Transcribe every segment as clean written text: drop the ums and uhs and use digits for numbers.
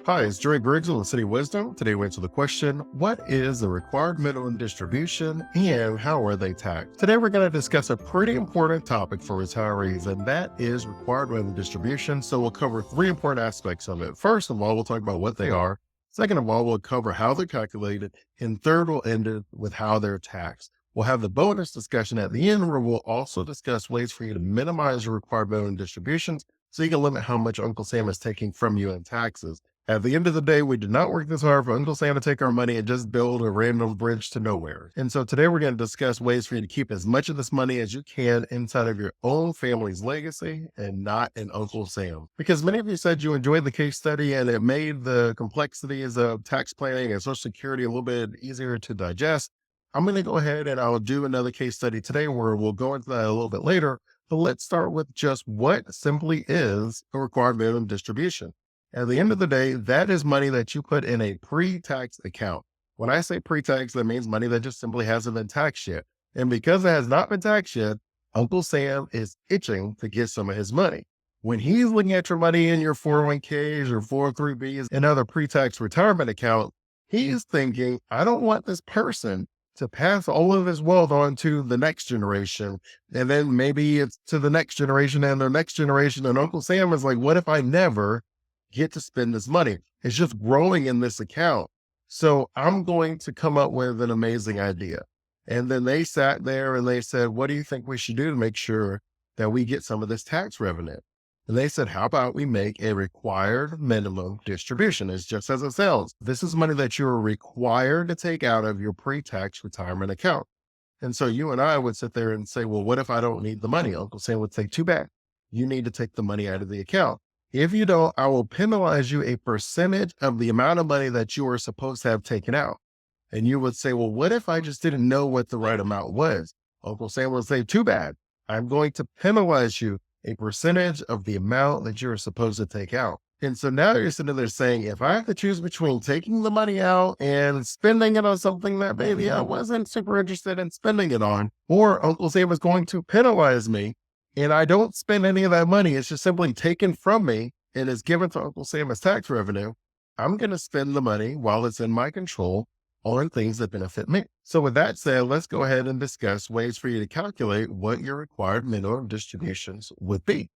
Hi, it's Dre Griggs with Obsidian Wisdom. Today we answer the question, what is the required minimum distribution and how are they taxed? Today we're going to discuss a pretty important topic for retirees, and that is required minimum distribution. So we'll cover three important aspects of it. First of all, we'll talk about what they are. Second of all, we'll cover how they're calculated. And third, we'll end it with how they're taxed. We'll have the bonus discussion at the end where we'll also discuss ways for you to minimize your required minimum distributions so you can limit how much Uncle Sam is taking from you in taxes. At the end of the day, we did not work this hard for Uncle Sam to take our money and just build a random bridge to nowhere. And so today we're going to discuss ways for you to keep as much of this money as you can inside of your own family's legacy and not in Uncle Sam. Because many of you said you enjoyed the case study and it made the complexities of tax planning and Social Security a little bit easier to digest. I'm going to go ahead and I'll do another case study today where we'll go into that a little bit later. But let's start with just what simply is a required minimum distribution. At the end of the day, that is money that you put in a pre-tax account. When I say pre-tax, that means money that just simply hasn't been taxed yet. And because it has not been taxed yet, Uncle Sam is itching to get some of his money. When he's looking at your money in your 401ks or 403bs and other pre-tax retirement account, he's thinking, I don't want this person to pass all of his wealth on to the next generation. And then maybe it's to the next generation and the next generation. And Uncle Sam is like, what if I never get to spend this money? It's just growing in this account. So I'm going to come up with an amazing idea. And then they sat there and they said, what do you think we should do to make sure that we get some of this tax revenue? And they said, how about we make a required minimum distribution? It's just as it sounds. This is money that you're required to take out of your pre-tax retirement account. And so you and I would sit there and say, well, what if I don't need the money? Uncle Sam would say, too bad. You need to take the money out of the account. If you don't, I will penalize you a percentage of the amount of money that you are supposed to have taken out. And you would say, well, what if I just didn't know what the right amount was? Uncle Sam will say, too bad. I'm going to penalize you a percentage of the amount that you're supposed to take out. And so now you're sitting there saying, if I have to choose between taking the money out and spending it on something that maybe I wasn't super interested in spending it on, or Uncle Sam is going to penalize me, and I don't spend any of that money, it's just simply taken from me and is given to Uncle Sam as tax revenue, I'm going to spend the money while it's in my control on things that benefit me. So with that said, let's go ahead and discuss ways for you to calculate what your required minimum distributions would be.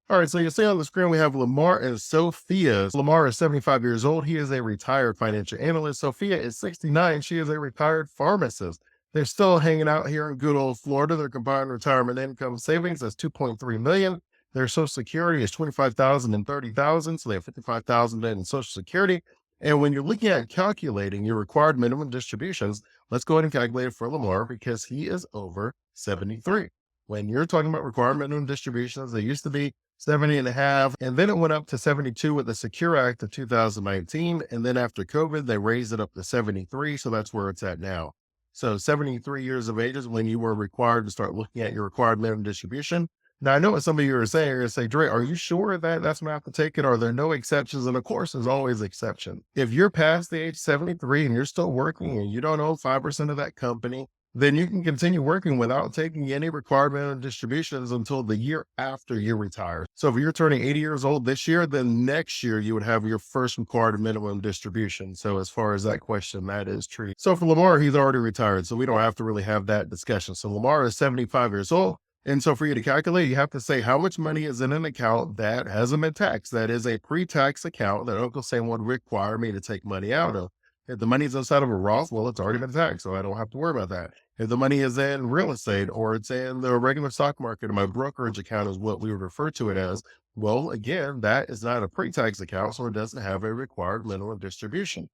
All right, so you see on the screen, we have Lamar and Sophia. Lamar is 75 years old. He is a retired financial analyst. Sophia is 69. She is a retired pharmacist. They're still hanging out here in good old Florida. Their combined retirement income savings is $2.3 million. Their Social Security is $25,000 and $30,000. So they have $55,000 in Social Security. And when you're looking at calculating your required minimum distributions, let's go ahead and calculate it for Lamar because he is over 73. When you're talking about required minimum distributions, they used to be 70 and a half, and then it went up to 72 with the Secure Act of 2019. And then after COVID, they raised it up to 73. So that's where it's at now. So 73 years of age is when you were required to start looking at your required minimum distribution. Now, I know what some of you are saying. You're going to say, Dre, are you sure that that's going to have to take it? Are there no exceptions? And of course, there's always exception. If you're past the age 73 and you're still working and you don't own 5% of that company, then you can continue working without taking any required minimum distributions until the year after you retire. So if you're turning 80 years old this year, then next year you would have your first required minimum distribution. So as far as that question, that is true. So for Lamar, he's already retired, so we don't have to really have that discussion. So Lamar is 75 years old. And so for you to calculate, you have to say how much money is in an account that hasn't been taxed. That is a pre-tax account that Uncle Sam would require me to take money out of. If the money is inside of a Roth, well, it's already been taxed, so I don't have to worry about that. If the money is in real estate or it's in the regular stock market or my brokerage account is what we would refer to it as, well, again, that is not a pre-tax account, so it doesn't have a required minimum distribution.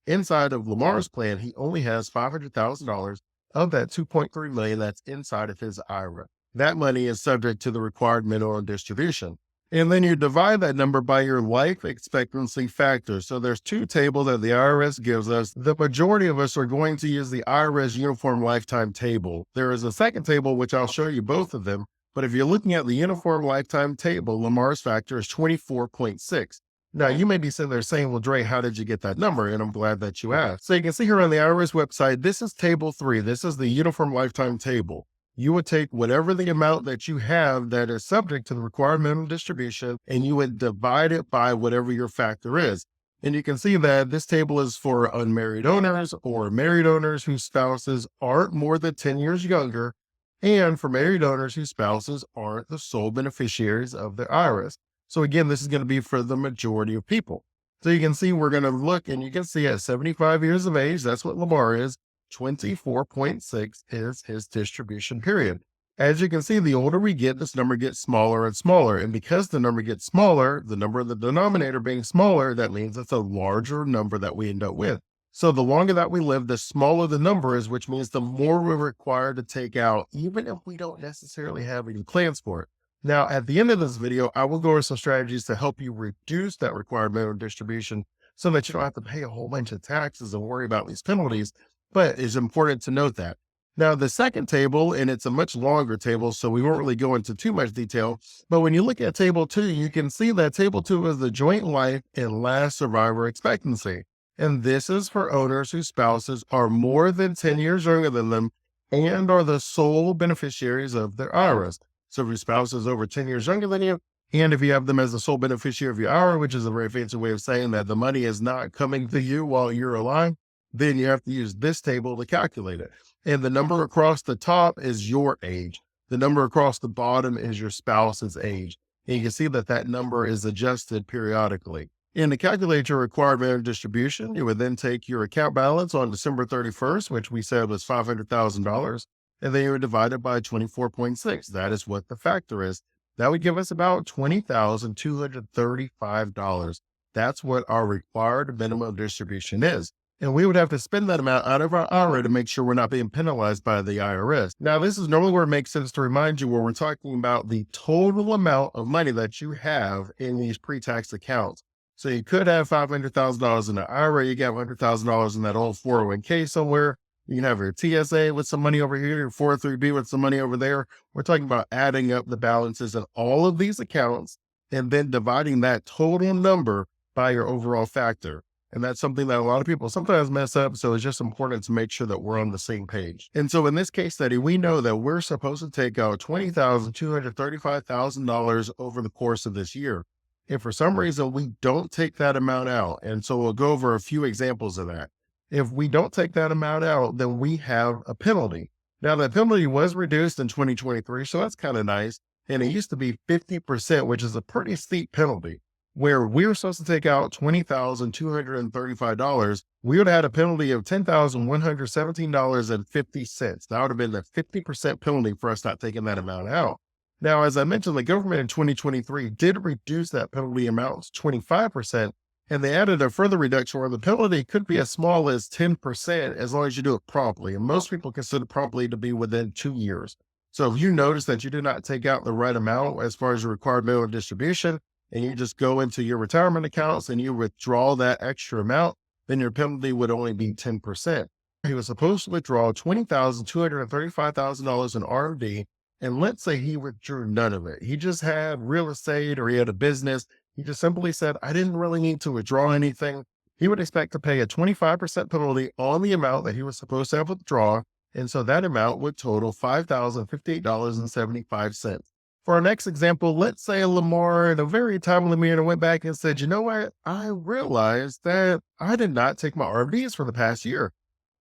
Inside of Lamar's plan, he only has $500,000 of that $2.3 million that's inside of his IRA. That money is subject to the required minimum distribution. And then you divide that number by your life expectancy factor. So there's two tables that the IRS gives us. The majority of us are going to use the IRS Uniform Lifetime Table. There is a second table, which I'll show you both of them. But if you're looking at the Uniform Lifetime Table, Lamar's factor is 24.6. Now, you may be sitting there saying, well, Dre, how did you get that number? And I'm glad that you asked. So you can see here on the IRS website, this is table 3. This is the Uniform Lifetime Table. You would take whatever the amount that you have that is subject to the required minimum distribution, and you would divide it by whatever your factor is. And you can see that this table is for unmarried owners or married owners whose spouses aren't more than 10 years younger, and for married owners whose spouses aren't the sole beneficiaries of their IRS. So again, this is going to be for the majority of people. So you can see we're going to look and you can see at 75 years of age, that's what Lamar is, 24.6 is his distribution period. As you can see, the older we get, this number gets smaller and smaller. And because the number gets smaller, the number of the denominator being smaller, that means it's a larger number that we end up with. So the longer that we live, the smaller the number is, which means the more we're required to take out, even if we don't necessarily have any plans for it. Now, at the end of this video, I will go over some strategies to help you reduce that required minimum distribution so that you don't have to pay a whole bunch of taxes and worry about these penalties. But it's important to note that. Now, the second table, and it's a much longer table, so we won't really go into too much detail. But when you look at table 2, you can see that table 2 is the joint life and last survivor expectancy. And this is for owners whose spouses are more than 10 years younger than them and are the sole beneficiaries of their IRAs. So if your spouse is over 10 years younger than you, and if you have them as the sole beneficiary of your IRA, which is a very fancy way of saying that the money is not coming to you while you're alive, then you have to use this table to calculate it. And the number across the top is your age. The number across the bottom is your spouse's age. And you can see that that number is adjusted periodically. And to calculate your required minimum distribution, you would then take your account balance on December 31st, which we said was $500,000, and then you would divide it by 24.6. That is what the factor is. That would give us about $20,235. That's what our required minimum distribution is. And we would have to spend that amount out of our IRA to make sure we're not being penalized by the IRS. Now, this is normally where it makes sense to remind you where we're talking about the total amount of money that you have in these pre-tax accounts. So you could have $500,000 in an IRA, you got $100,000 in that old 401k somewhere. You can have your TSA with some money over here, your 403b with some money over there. We're talking about adding up the balances in all of these accounts and then dividing that total number by your overall factor. And that's something that a lot of people sometimes mess up. So it's just important to make sure that we're on the same page. And so in this case study, we know that we're supposed to take out $20,235,000 over the course of this year. If for some reason we don't take that amount out, and so we'll go over a few examples of that. If we don't take that amount out, then we have a penalty. Now, the penalty was reduced in 2023, so that's kind of nice. And it used to be 50%, which is a pretty steep penalty. Where we were supposed to take out $20,235, we would have had a penalty of $10,117.50. That would have been the 50% penalty for us not taking that amount out. Now, as I mentioned, the government in 2023 did reduce that penalty amount to 25%, and they added a further reduction where the penalty could be as small as 10% as long as you do it promptly. And most people consider promptly to be within 2 years. So if you notice that you did not take out the right amount as far as your required minimum distribution, and you just go into your retirement accounts and you withdraw that extra amount, then your penalty would only be 10%. He was supposed to withdraw $20,235,000 in RMD, and let's say he withdrew none of it. He just had real estate or he had a business. He just simply said, I didn't really need to withdraw anything. He would expect to pay a 25% penalty on the amount that he was supposed to have withdrawn. And so that amount would total $5,058.75. For our next example, let's say Lamar in a very timely manner went back and said, you know what? I realized that I did not take my RMDs for the past year.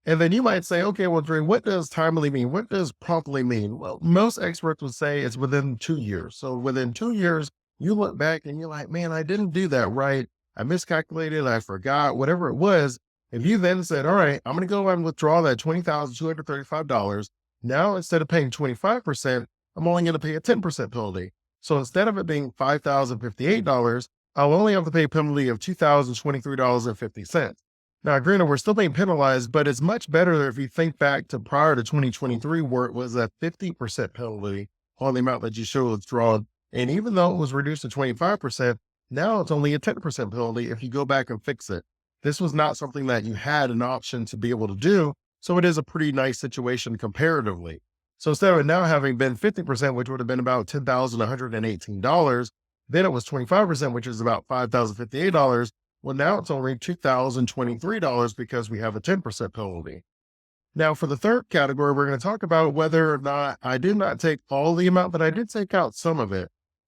And then you might say, okay, well, Dre, what does timely mean? What does promptly mean? Well, most experts would say it's within 2 years. So within 2 years, you look back and you're like, man, I didn't do that right. I miscalculated. I forgot, whatever it was. If you then said, all right, I'm going to go and withdraw that $20,235. Now, instead of paying 25%, I'm only going to pay a 10% penalty. So instead of it being $5,058, I'll only have to pay a penalty of $2,023.50. Now, granted, we're still being penalized, but it's much better if you think back to prior to 2023, where it was a 50% penalty on the amount that you should have withdrawn. And even though it was reduced to 25%, now it's only a 10% penalty if you go back and fix it. This was not something that you had an option to be able to do. So it is a pretty nice situation comparatively. So instead of it now having been 50%, which would have been about $10,118, then it was 25%, which is about $5,058. Well, now it's only $2,023 because we have a 10% penalty. Now, for the third category, we're going to talk about whether or not I did not take all the amount, but I did take out some of it.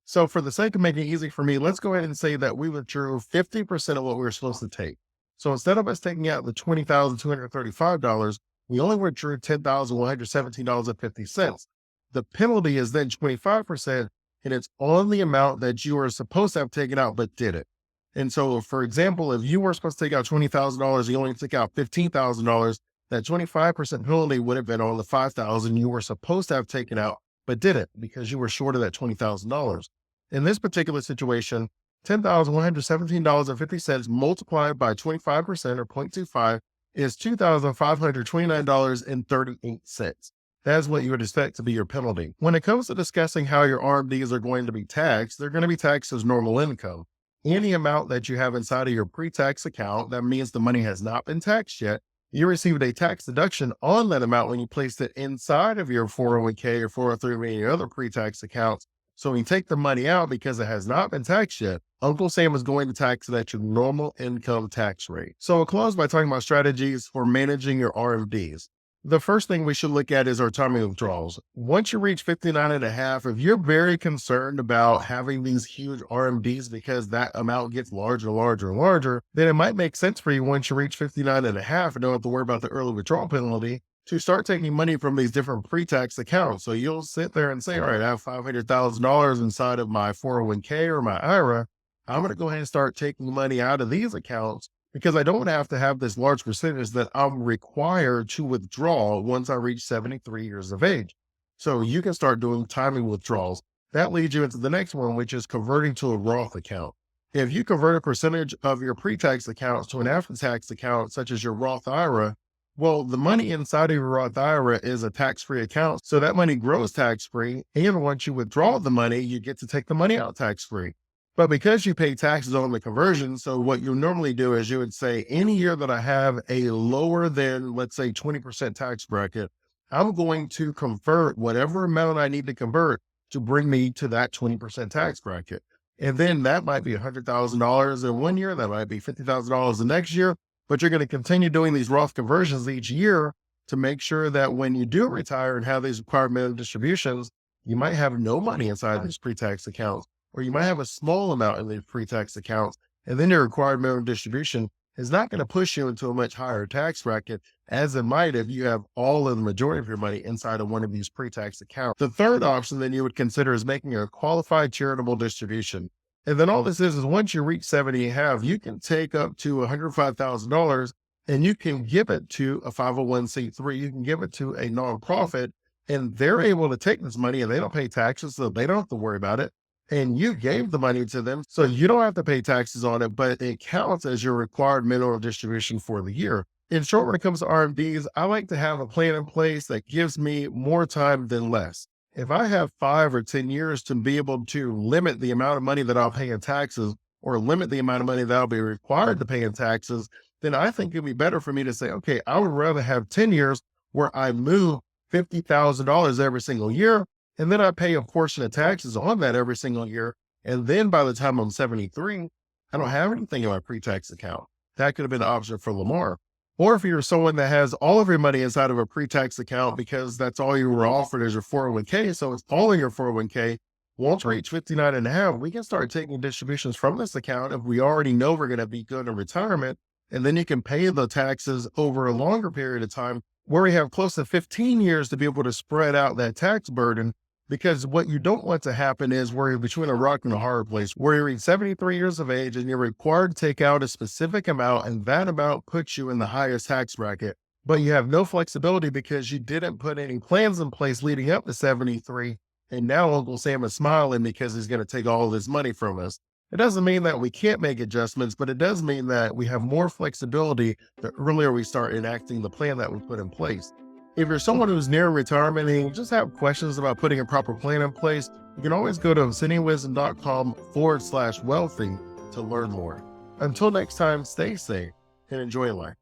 So for the sake of making it easy for me, let's go ahead and say that we withdrew 50% of what we were supposed to take. So instead of us taking out the $20,235, we only withdrew $10,117.50. The penalty is then 25%, and it's on the amount that you were supposed to have taken out but didn't. And so, for example, if you were supposed to take out $20,000, you only took out $15,000, that 25% penalty would have been on the $5,000 you were supposed to have taken out but didn't because you were short of that $20,000. In this particular situation, $10,117.50 multiplied by 25% or 0.25 is $2,529.38. That's what you would expect to be your penalty. When it comes to discussing how your RMDs are going to be taxed, they're going to be taxed as normal income. Any amount that you have inside of your pre-tax account, that means the money has not been taxed yet, you received a tax deduction on that amount when you placed it inside of your 401k or 403 or any other pre-tax accounts. So when you take the money out because it has not been taxed yet, Uncle Sam is going to tax it at your normal income tax rate. So we'll close by talking about strategies for managing your RMDs. The first thing we should look at is our timing withdrawals. Once you reach 59 and a half, if you're very concerned about having these huge RMDs because that amount gets larger and larger and larger, then it might make sense for you once you reach 59 and a half and don't have to worry about the early withdrawal penalty to start taking money from these different pre-tax accounts. So you'll sit there and say, all right, I have $500,000 inside of my 401k or my IRA. I'm going to go ahead and start taking money out of these accounts because I don't have to have this large percentage that I'm required to withdraw once I reach 73 years of age. So you can start doing timing withdrawals. That leads you into the next one, which is converting to a Roth account. If you convert a percentage of your pre-tax accounts to an after-tax account, such as your Roth IRA, well, the money inside of your Roth IRA is a tax-free account. So that money grows tax-free. And once you withdraw the money, you get to take the money out tax-free. But because you pay taxes on the conversion, so what you normally do is you would say, any year that I have a lower than, let's say, 20% tax bracket, I'm going to convert whatever amount I need to convert to bring me to that 20% tax bracket. And then that might be $100,000 in one year, that might be $50,000 the next year, but you're going to continue doing these Roth conversions each year to make sure that when you do retire and have these required minimum distributions, you might have no money inside these pre-tax accounts, or you might have a small amount in the pre-tax accounts, and then your required minimum distribution is not going to push you into a much higher tax bracket as it might if you have all of the majority of your money inside of one of these pre-tax accounts. The third option then you would consider is making a qualified charitable distribution. And then all this is once you reach 70 and a half, you can take up to $105,000 and you can give it to a 501c3. You can give it to a nonprofit, and they're able to take this money and they don't pay taxes, so they don't have to worry about it. And you gave the money to them, so you don't have to pay taxes on it, but it counts as your required minimum distribution for the year. In short, when it comes to RMDs, I like to have a plan in place that gives me more time than less. If I have 5 or 10 years to be able to limit the amount of money that I'll pay in taxes or limit the amount of money that I'll be required to pay in taxes, then I think it'd be better for me to say, okay, I would rather have 10 years where I move $50,000 every single year, and then I pay a portion of taxes on that every single year. And then by the time I'm 73, I don't have anything in my pre-tax account. That could have been an option for Lamar. Or if you're someone that has all of your money inside of a pre-tax account because that's all you were offered as your 401k, so it's all in your 401k, once we reach 59 and a half, we can start taking distributions from this account if we already know we're going to be good in retirement. And then you can pay the taxes over a longer period of time where we have close to 15 years to be able to spread out that tax burden. Because what you don't want to happen is where you're between a rock and a hard place, where you're in 73 years of age and you're required to take out a specific amount, and that amount puts you in the highest tax bracket, but you have no flexibility because you didn't put any plans in place leading up to 73. And now Uncle Sam is smiling because he's going to take all of this money from us. It doesn't mean that we can't make adjustments, but it does mean that we have more flexibility the earlier we start enacting the plan that we put in place. If you're someone who's near retirement and you just have questions about putting a proper plan in place, you can always go to obsidianwisdom.com/wealthy to learn more. Until next time, stay safe and enjoy life.